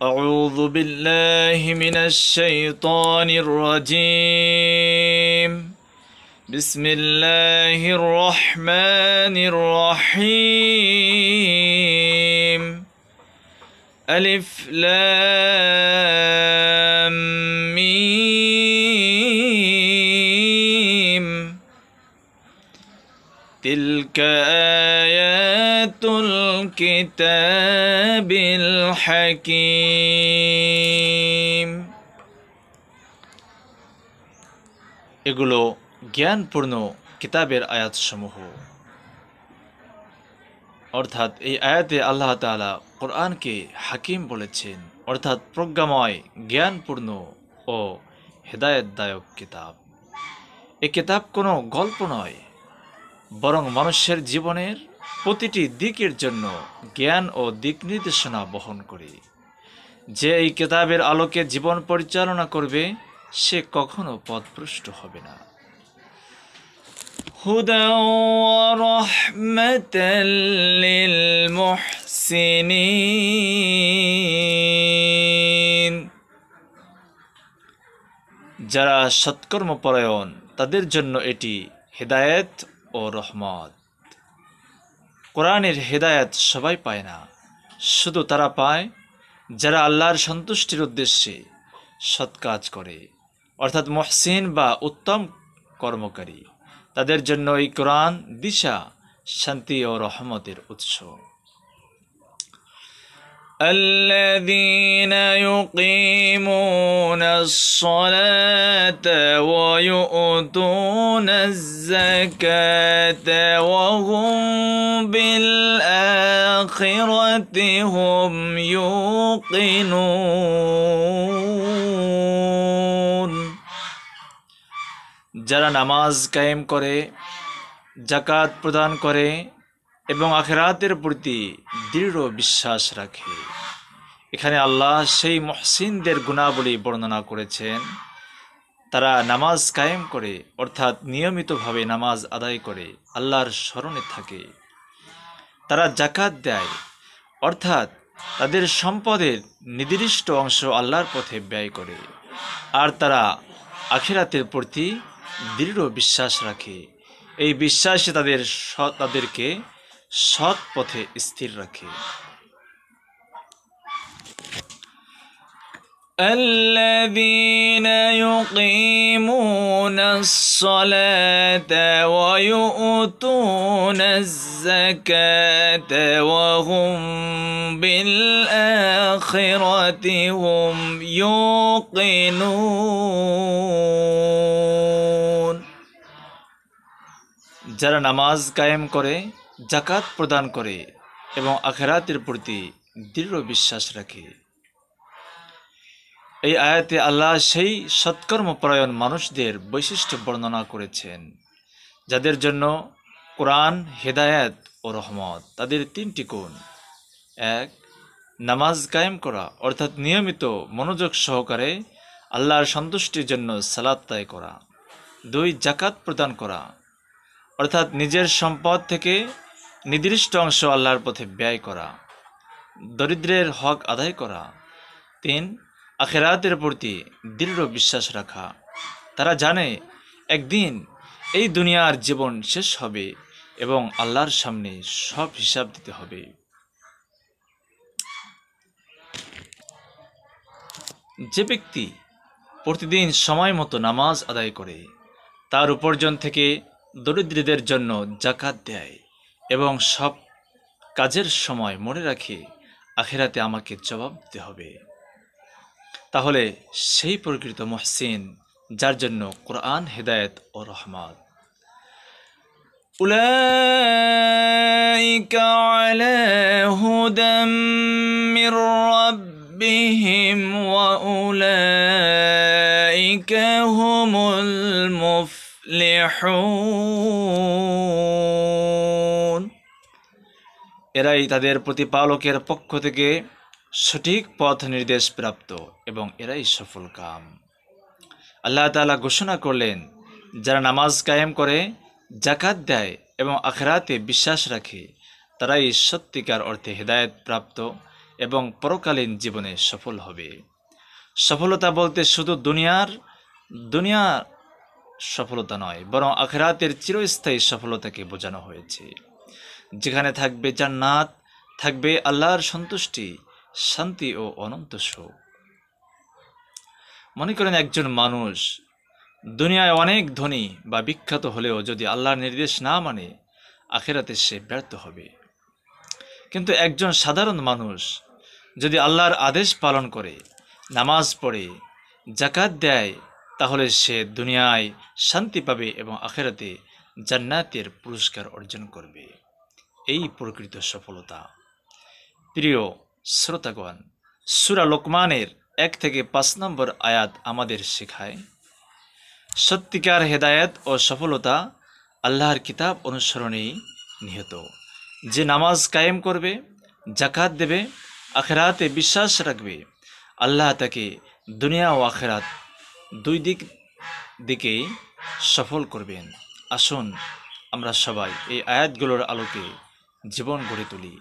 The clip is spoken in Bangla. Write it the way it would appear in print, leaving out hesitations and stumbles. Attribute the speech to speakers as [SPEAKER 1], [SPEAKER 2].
[SPEAKER 1] أعوذ بالله من الشيطان الرجيم. بسم الله الرحمن الرحيم. ألف لام ميم. تلك آيات الكتاب الحكيم. এগুলো জ্ঞানপূর্ণ কিতাবের আয়াতসমূহ। অর্থাৎ এই আয়াতে আল্লাহ তাআলা কোরআনকে হাকিম বলেছেন, অর্থাৎ প্রজ্ঞাময়, জ্ঞানপূর্ণ ও হেদায়েতদায়ক কিতাব। এই কিতাব কোনো গল্প নয়, বরং মানুষের জীবনের প্রতিটি দিকের জন্য জ্ঞান ও দিক নির্দেশনা বহন করে। যে এই কিতাবের আলোকে জীবন পরিচালনা করবে সে কখনো পথভ্রষ্ট হবে না। হুদা ওয়া রাহমাতাল লিল মুহসিনিন। যারা সৎকর্মপরায়ণ তাদের জন্য এটি হেদায়েত ও রহমত। কোরআনের হেদায়েত সবাই পায় না, শুধু তারা পায় যারা আল্লাহর সন্তুষ্টির উদ্দেশ্যে সৎ কাজ করে, অর্থাৎ মুহসিন বা উত্তম কর্মকারী। তাদের জন্য এই কোরআন দিশা, শান্তি ও রহমতের উৎস। الذين يقيمون الصلاة ويؤتون الزكاة وهم بالآخرة هم يوقنون। যারা নামাজ কায়েম করে, যাকাত প্রদান করে এবং আখিরাতের প্রতি দৃঢ় বিশ্বাস রাখে। এখানে আল্লাহ সেই মুহসিনদের গুণাবলী বর্ণনা করেছেন। তারা নামাজ কায়েম করে, অর্থাৎ নিয়মিতভাবে নামাজ আদায় করে, আল্লাহর স্মরণে থাকে। তারা যাকাত দেয়, অর্থাৎ তাদের সম্পদের নির্দিষ্ট অংশ আল্লাহর পথে ব্যয় করে। আর তারা আখিরাতের প্রতি দৃঢ় বিশ্বাস রাখে। এই বিশ্বাসে তাদেরকে সৎ পথে স্থির রাখে। الذين يقيمون الصلاة ويؤتون الزكاة وهم بالآخرة هم يوقنون। যারা নামাজ কায়েম করে, যাকাত প্রদান করে এবং আখিরাতের প্রতি দৃঢ় বিশ্বাস রাখে। এই আয়াতে আল্লাহ সেই সৎকর্মপরায়ণ মানুষদের বৈশিষ্ট্য বর্ণনা করেছেন, যাদের জন্য কোরআন হেদায়েত ও রহমত। তাদের তিনটি গুণ: এক, নামাজ কায়েম করা, অর্থাৎ নিয়মিত মনোযোগ সহকারে আল্লাহর সন্তুষ্টির জন্য সালাত আদায় করা। দুই, যাকাত প্রদান করা, অর্থাৎ নিজের সম্পদ থেকে নির্দিষ্ট অংশ আল্লাহর পথে ব্যয় করা, দরিদ্রের হক আদায় করা। তিন, আখিরাতের প্রতি দৃঢ় বিশ্বাস রাখা। তারা জানে একদিন এই দুনিয়ার জীবন শেষ হবে এবং আল্লাহর সামনে সব হিসাব দিতে হবে। যে ব্যক্তি প্রতিদিন সময় মতো নামাজ আদায় করে, তার উপার্জন থেকে দরিদ্রদের জন্য যাকাত দেয় এবং সব কাজের সময় মনে রাখে আখিরাতে আমাকে জবাব দিতে হবে, তাহলে সেই প্রকৃত মুহসিন, যার জন্য কোরআন হেদায়েত ও রহমত। উলাইকা আলা হুদাম মির রাব্বিহিম ওয়া উলাইকা হুমুল মুফলিহুন। এরাই তাদের প্রতিপালকের পক্ষ থেকে সঠিক পথ নির্দেশ প্রাপ্ত এবং এরাই সফল কাম। আল্লাহ তাআলা ঘোষণা করলেন, যারা নামাজ কায়েম করে, যাকাত দেয় এবং আখিরাতে বিশ্বাস রাখে, তারাই সত্যিকার অর্থে হেদায়েত প্রাপ্ত এবং পরকালীন জীবনে সফল হবে। সফলতা বলতে শুধু দুনিয়া সফলতা নয়, বরং আখিরাতের চিরস্থায়ী সফলতাকে বোঝানো হয়েছে, যেখানে থাকবে জান্নাত, থাকবে আল্লাহর সন্তুষ্টি, শান্তি ও অনন্ত সুখ। মনে করেন একজন মানুষ দুনিয়ায় অনেক ধনী বা বিখ্যাত হলেও যদি আল্লাহর নির্দেশ না মানে, আখিরাতে সে ব্যর্থ হবে। কিন্তু একজন সাধারণ মানুষ যদি আল্লাহর আদেশ পালন করে, নামাজ পড়ে, যাকাত দেয়, তাহলে সে দুনিয়ায় শান্তি পাবে এবং আখিরাতে জান্নাতের পুরস্কার অর্জন করবে। এই প্রকৃত সফলতা। প্রিয় শ্রোতাগণ, সূরা লোকমানের 1 থেকে 5 নম্বর আয়াত আমাদের শেখায়, সত্যিকার হেদায়েত ও সফলতা আল্লাহর কিতাব অনুসরণেই নিহিত। যে নামাজ কায়েম করবে, জাকাত দেবে, আখিরাতে বিশ্বাস রাখবে, আল্লাহ তাকে দুনিয়া ও আখিরাত দুই দিকেই সফল করবেন। আসুন আমরা সবাই এই আয়াতগুলোর আলোকে জীবন গড়ে তুলি।